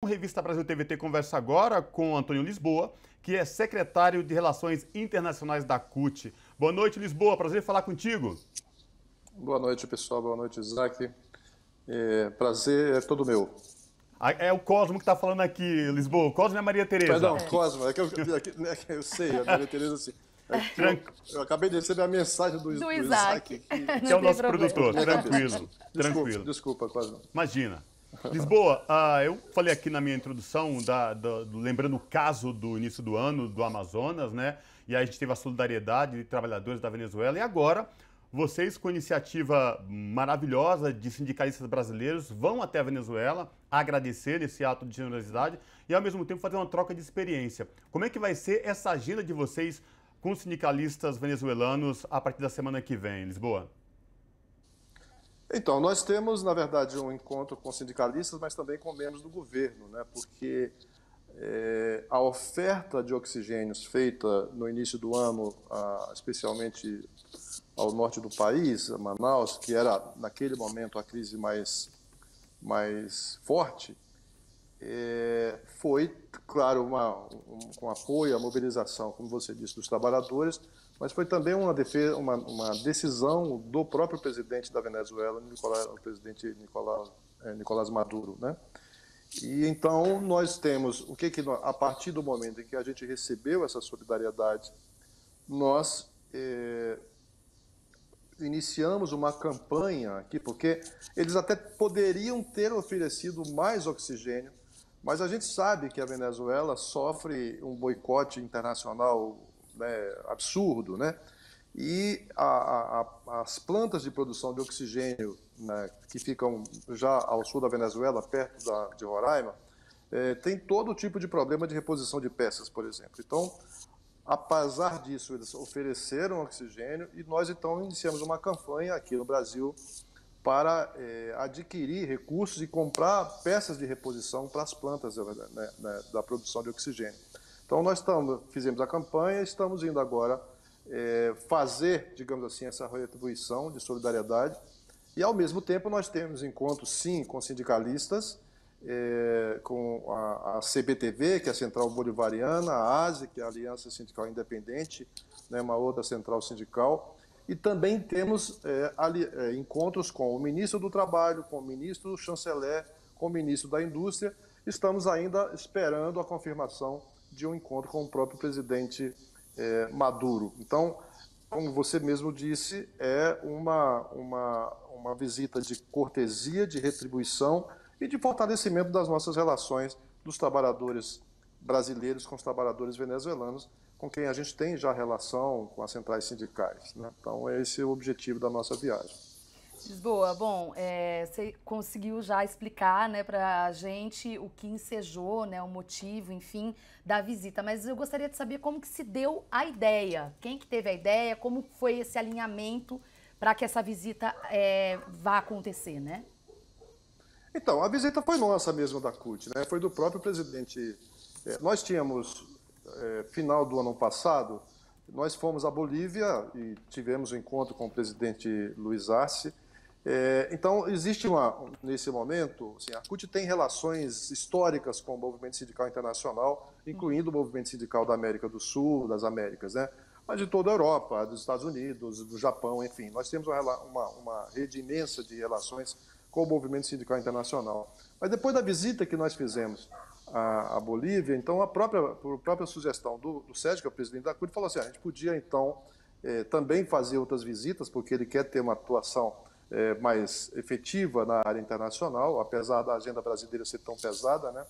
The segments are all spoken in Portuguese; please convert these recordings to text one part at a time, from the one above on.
Revista Brasil TVT conversa agora com Antônio Lisboa, que é secretário de Relações Internacionais da CUT. Boa noite, Lisboa. Prazer em falar contigo. Boa noite, pessoal. Boa noite, Isaac. Prazer é todo meu. É o Cosmo que está falando aqui, Lisboa. O Cosmo é a Maria Tereza. Perdão, Cosmo. Eu sei, a Maria Tereza, assim. Eu acabei de receber a mensagem do Isaac. Que é o nosso produtor. Tranquilo. Desculpa, Cosmo. Imagina. Lisboa, eu falei aqui na minha introdução, lembrando o caso do início do ano do Amazonas, né? E aí a gente teve a solidariedade de trabalhadores da Venezuela. E agora, vocês, com iniciativa maravilhosa de sindicalistas brasileiros, vão até a Venezuela agradecer esse ato de generosidade e, ao mesmo tempo, fazer uma troca de experiência. Como é que vai ser essa agenda de vocês com os sindicalistas venezuelanos a partir da semana que vem, Lisboa? Então, nós temos, na verdade, um encontro com sindicalistas, mas também com membros do governo, né? Porque a oferta de oxigênios feita no início do ano, especialmente ao norte do país, a Manaus, que era, naquele momento, a crise mais forte, foi, claro, com apoio à mobilização, como você disse, dos trabalhadores, mas foi também uma decisão do próprio presidente da Venezuela, o presidente Nicolás Maduro, né? E então nós temos, a partir do momento em que a gente recebeu essa solidariedade, nós iniciamos uma campanha aqui, porque eles até poderiam ter oferecido mais oxigênio, mas a gente sabe que a Venezuela sofre um boicote internacional, né, absurdo, né? E as plantas de produção de oxigênio, né, que ficam já ao sul da Venezuela, perto de Roraima, tem todo tipo de problema de reposição de peças, por exemplo. Então, apesar disso, eles ofereceram oxigênio e nós, então, iniciamos uma campanha aqui no Brasil para adquirir recursos e comprar peças de reposição para as plantas, né, da produção de oxigênio. Então, nós fizemos a campanha, estamos indo agora fazer, digamos assim, essa retribuição de solidariedade e, ao mesmo tempo, nós temos encontros, sim, com sindicalistas, com a CBTV, que é a Central Bolivariana, a ASE, que é a Aliança Sindical Independente, né, uma outra central sindical, e também temos encontros com o ministro do Trabalho, com o ministro chanceler, com o ministro da Indústria. Estamos ainda esperando a confirmação de um encontro com o próprio presidente Maduro. Então, como você mesmo disse, é uma visita de cortesia, de retribuição e de fortalecimento das nossas relações dos trabalhadores brasileiros com os trabalhadores venezuelanos, com quem a gente tem já relação com as centrais sindicais, né? Então, esse é o objetivo da nossa viagem. Lisboa, bom, você conseguiu já explicar, né, para a gente o que ensejou, né, o motivo, enfim, da visita, mas eu gostaria de saber como que se deu a ideia, quem que teve a ideia, como foi esse alinhamento para que essa visita vá acontecer, né? Então, a visita foi nossa mesmo da CUT, né? Foi do próprio presidente. Nós tínhamos, final do ano passado, nós fomos à Bolívia e tivemos um encontro com o presidente Luiz Arce. Então, existe nesse momento, assim, a CUT tem relações históricas com o movimento sindical internacional, incluindo o movimento sindical da América do Sul, das Américas, né? Mas de toda a Europa, dos Estados Unidos, do Japão, enfim. Nós temos uma rede imensa de relações com o movimento sindical internacional. Mas depois da visita que nós fizemos à Bolívia, então, por própria sugestão do Sérgio, que é o presidente da CUT, falou assim, a gente podia, então, também fazer outras visitas, porque ele quer ter uma atuação mais efetiva na área internacional, apesar da agenda brasileira ser tão pesada, né?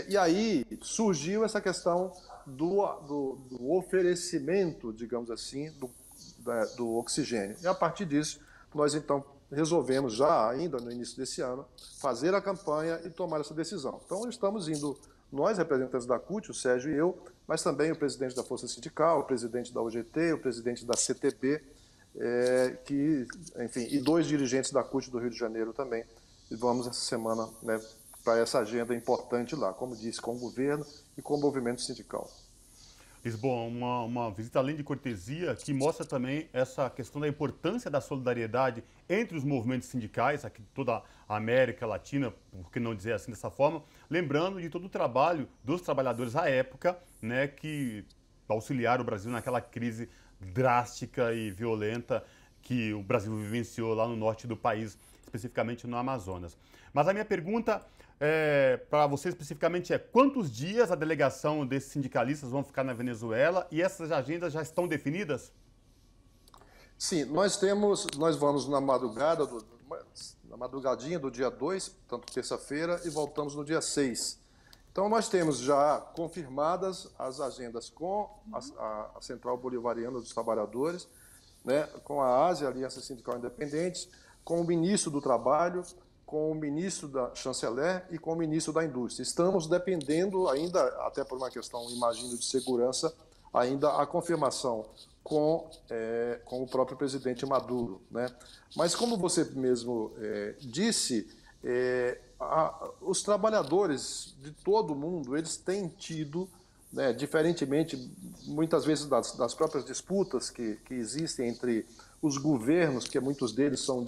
E aí surgiu essa questão do oferecimento, digamos assim, do oxigênio. E a partir disso, nós então resolvemos já, ainda no início desse ano, fazer a campanha e tomar essa decisão. Então estamos indo, nós representantes da CUT, o Sérgio e eu, mas também o presidente da Força Sindical, o presidente da UGT, o presidente da CTB, enfim, e 2 dirigentes da CUT do Rio de Janeiro também. E vamos essa semana, né, para essa agenda importante lá, como disse, com o governo e com o movimento sindical. Lisboa, uma visita além de cortesia que mostra também essa questão da importância da solidariedade entre os movimentos sindicais, aqui de toda a América Latina, por que não dizer assim dessa forma, lembrando de todo o trabalho dos trabalhadores à época, né, que auxiliaram o Brasil naquela crise drástica e violenta que o Brasil vivenciou lá no norte do país, especificamente no Amazonas. Mas a minha pergunta para você especificamente quantos dias a delegação desses sindicalistas vão ficar na Venezuela e essas agendas já estão definidas? Sim, nós vamos na madrugadinha do dia 2, portanto terça-feira, e voltamos no dia 6. Então nós temos já confirmadas as agendas com a Central Bolivariana dos Trabalhadores, né, com a ASE, Aliança Sindical Independente, com o Ministro do Trabalho, com o Ministro da Chanceler e com o Ministro da Indústria. Estamos dependendo ainda, até por uma questão, imagino, de segurança, ainda a confirmação com o próprio presidente Maduro, né? Mas como você mesmo disse, os trabalhadores de todo o mundo, eles têm tido, né, diferentemente, muitas vezes, das próprias disputas que existem entre os governos, porque muitos deles são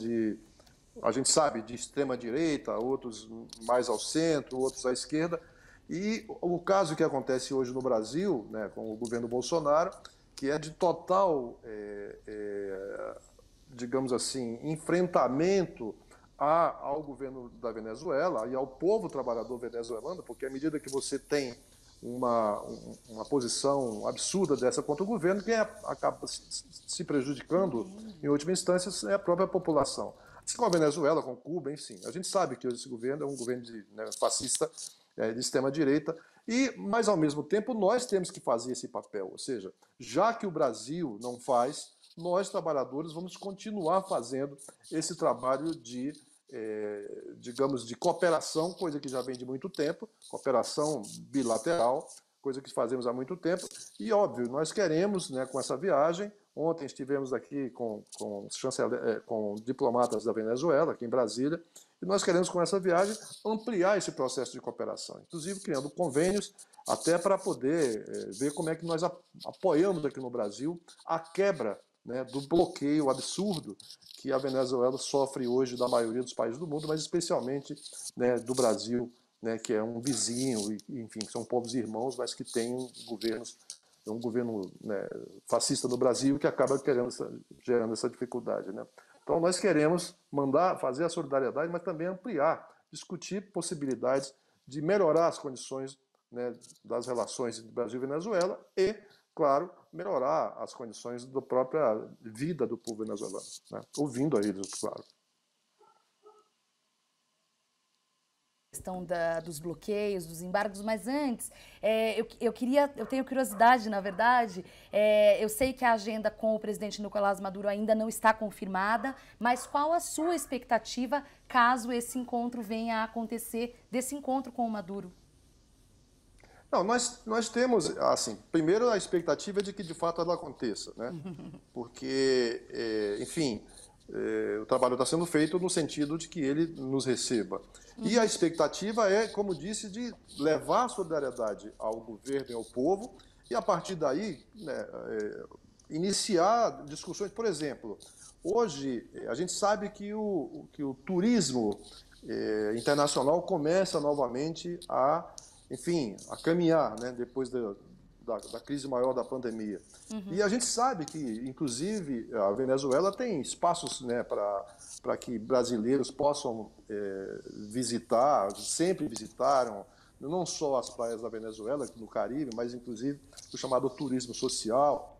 a gente sabe, de extrema-direita, outros mais ao centro, outros à esquerda. E o caso que acontece hoje no Brasil, né, com o governo Bolsonaro, que é de total, digamos assim, enfrentamento ao governo da Venezuela e ao povo trabalhador venezuelano, porque à medida que você tem uma posição absurda dessa contra o governo, quem acaba se prejudicando, em última instância, é a própria população. Assim como a Venezuela, com Cuba, enfim. A gente sabe que esse governo é um governo fascista, de extrema-direita, mas, ao mesmo tempo, nós temos que fazer esse papel. Ou seja, já que o Brasil não faz, nós, trabalhadores, vamos continuar fazendo esse trabalho digamos, de cooperação, coisa que já vem de muito tempo, cooperação bilateral, coisa que fazemos há muito tempo. E, óbvio, nós queremos, né, com essa viagem. Ontem estivemos aqui com diplomatas da Venezuela, aqui em Brasília, e nós queremos, com essa viagem, ampliar esse processo de cooperação, inclusive criando convênios, até para poder ver como é que nós apoiamos aqui no Brasil a quebra, né, do bloqueio absurdo que a Venezuela sofre hoje da maioria dos países do mundo, mas especialmente, né, do Brasil, né, que é um vizinho, e, enfim, são povos irmãos, mas que têm um governo, né, fascista no Brasil que acaba gerando essa dificuldade, né? Então nós queremos fazer a solidariedade, mas também ampliar, discutir possibilidades de melhorar as condições, né, das relações entre Brasil e Venezuela e, claro, melhorar as condições da própria vida do povo venezuelano, né? Ouvindo a eles, claro. Questão dos bloqueios, dos embargos, mas antes, eu tenho curiosidade, na verdade, eu sei que a agenda com o presidente Nicolás Maduro ainda não está confirmada, mas qual a sua expectativa caso esse encontro venha a acontecer, desse encontro com o Maduro? Não, nós temos, assim, primeiro a expectativa é de que de fato ela aconteça, né? Porque, enfim, o trabalho está sendo feito no sentido de que ele nos receba. E a expectativa é, como disse, de levar a solidariedade ao governo e ao povo e, a partir daí, né, iniciar discussões. Por exemplo, hoje a gente sabe que o turismo internacional começa novamente enfim, a caminhar, né, depois da crise maior da pandemia. E a gente sabe que, inclusive, a Venezuela tem espaços, né, para que brasileiros possam visitar, sempre visitaram, não só as praias da Venezuela, no Caribe, mas, inclusive, o chamado turismo social.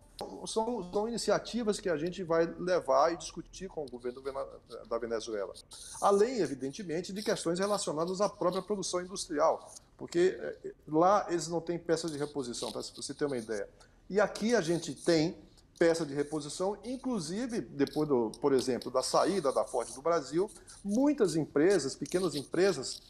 São iniciativas que a gente vai levar e discutir com o governo da Venezuela. Além, evidentemente, de questões relacionadas à própria produção industrial, porque lá eles não têm peças de reposição, para você ter uma ideia. E aqui a gente tem peça de reposição, inclusive depois, por exemplo, da saída da Ford do Brasil, muitas empresas, pequenas empresas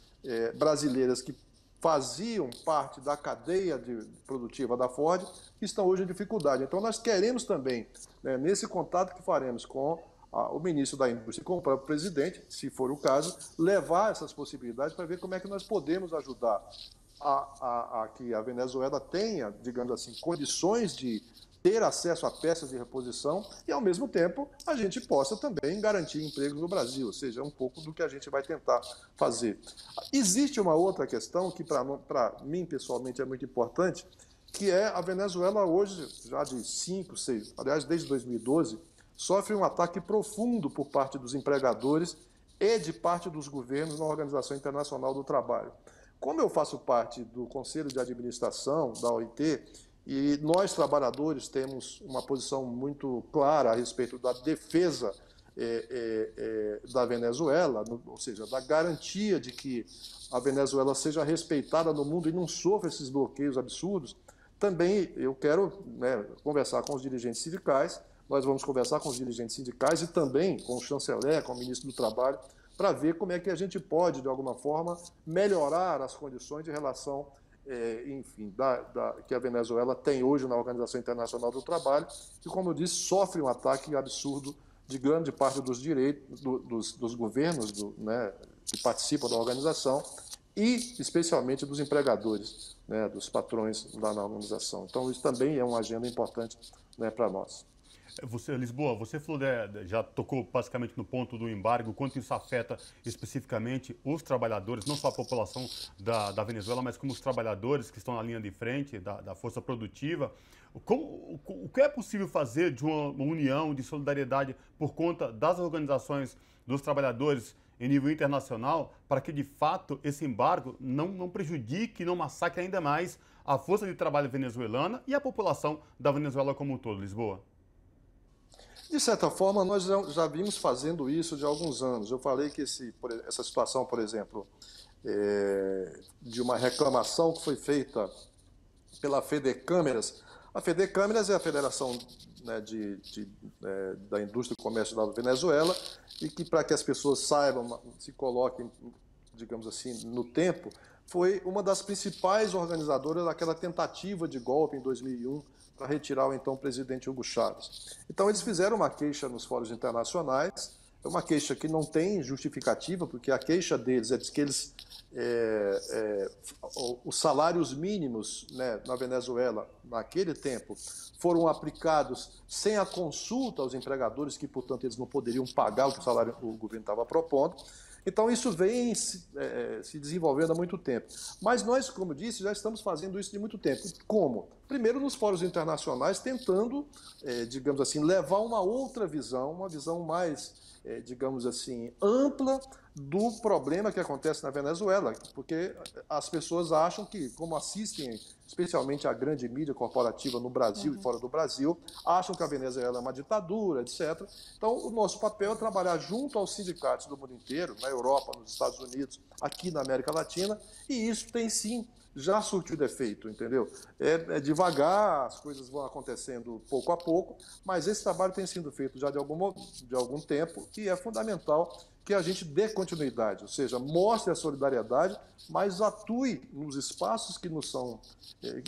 brasileiras que faziam parte da cadeia produtiva da Ford, que estão hoje em dificuldade. Então, nós queremos também, né, nesse contato que faremos com o ministro da Indústria e com o próprio presidente, se for o caso, levar essas possibilidades para ver como é que nós podemos ajudar que a Venezuela tenha, digamos assim, condições de ter acesso a peças de reposição e, ao mesmo tempo, a gente possa também garantir empregos no Brasil, ou seja, um pouco do que a gente vai tentar fazer. Existe uma outra questão que, para mim, pessoalmente, é muito importante, que é a Venezuela hoje, já de 5, 6, aliás, desde 2012, sofre um ataque profundo por parte dos empregadores e de parte dos governos na Organização Internacional do Trabalho. Como eu faço parte do Conselho de Administração da OIT, e nós, trabalhadores, temos uma posição muito clara a respeito da defesa da Venezuela, ou seja, da garantia de que a Venezuela seja respeitada no mundo e não sofra esses bloqueios absurdos. Também eu quero, né, conversar com os dirigentes sindicais, nós vamos conversar com os dirigentes sindicais e também com o chanceler, com o ministro do Trabalho, para ver como é que a gente pode, de alguma forma, melhorar as condições de relação enfim, que a Venezuela tem hoje na Organização Internacional do Trabalho, que, como eu disse, sofre um ataque absurdo de grande parte dos direitos dos governos né, que participam da organização e, especialmente, dos empregadores, né, dos patrões lá na organização. Então, isso também é uma agenda importante, né, para nós. Lisboa, você falou, já tocou basicamente no ponto do embargo, quanto isso afeta especificamente os trabalhadores, não só a população da Venezuela, mas como os trabalhadores que estão na linha de frente da força produtiva. O que é possível fazer de uma união, de solidariedade por conta das organizações dos trabalhadores em nível internacional, para que de fato esse embargo não prejudique, não massacre ainda mais a força de trabalho venezuelana e a população da Venezuela como um todo, Lisboa? De certa forma, nós já vimos fazendo isso de alguns anos. Eu falei que essa situação, por exemplo, de uma reclamação que foi feita pela FEDECâmeras. A FEDECâmeras é a Federação, né, da Indústria e Comércio da Venezuela, e que, para que as pessoas saibam, se coloquem, digamos assim, no tempo, foi uma das principais organizadoras daquela tentativa de golpe em 2001, para retirar o então presidente Hugo Chávez. Então, eles fizeram uma queixa nos fóruns internacionais, é uma queixa que não tem justificativa, porque a queixa deles é de que eles, os salários mínimos, né, na Venezuela, naquele tempo, foram aplicados sem a consulta aos empregadores, que, portanto, eles não poderiam pagar o que o governo estava propondo. Então, isso vem se desenvolvendo há muito tempo. Mas nós, como disse, já estamos fazendo isso de muito tempo. Como? Primeiro, nos fóruns internacionais, tentando, digamos assim, levar uma outra visão, uma visão mais, digamos assim, ampla do problema que acontece na Venezuela, porque as pessoas acham que, como assistem especialmente a grande mídia corporativa no Brasil e fora do Brasil, acham que a Venezuela é uma ditadura, etc. Então, o nosso papel é trabalhar junto aos sindicatos do mundo inteiro, na Europa, nos Estados Unidos, aqui na América Latina, e isso tem sim já surtiu efeito, entendeu? Devagar, as coisas vão acontecendo pouco a pouco, mas esse trabalho tem sido feito já de algum tempo e é fundamental que a gente dê continuidade, ou seja, mostre a solidariedade, mas atue nos espaços que nos são,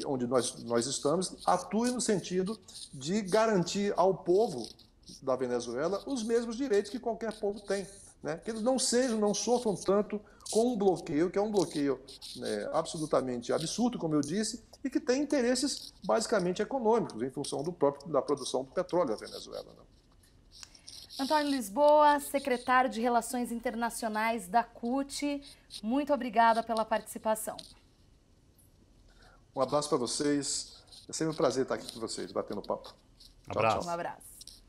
onde nós estamos, atue no sentido de garantir ao povo da Venezuela os mesmos direitos que qualquer povo tem, né? Que eles não sofram tanto com um bloqueio, que é um bloqueio, né, absolutamente absurdo, como eu disse, e que tem interesses basicamente econômicos, em função da produção do petróleo da Venezuela, né? Antônio Lisboa, secretário de Relações Internacionais da CUT, muito obrigada pela participação. Um abraço para vocês, é sempre um prazer estar aqui com vocês, batendo papo. Abraço. Um abraço.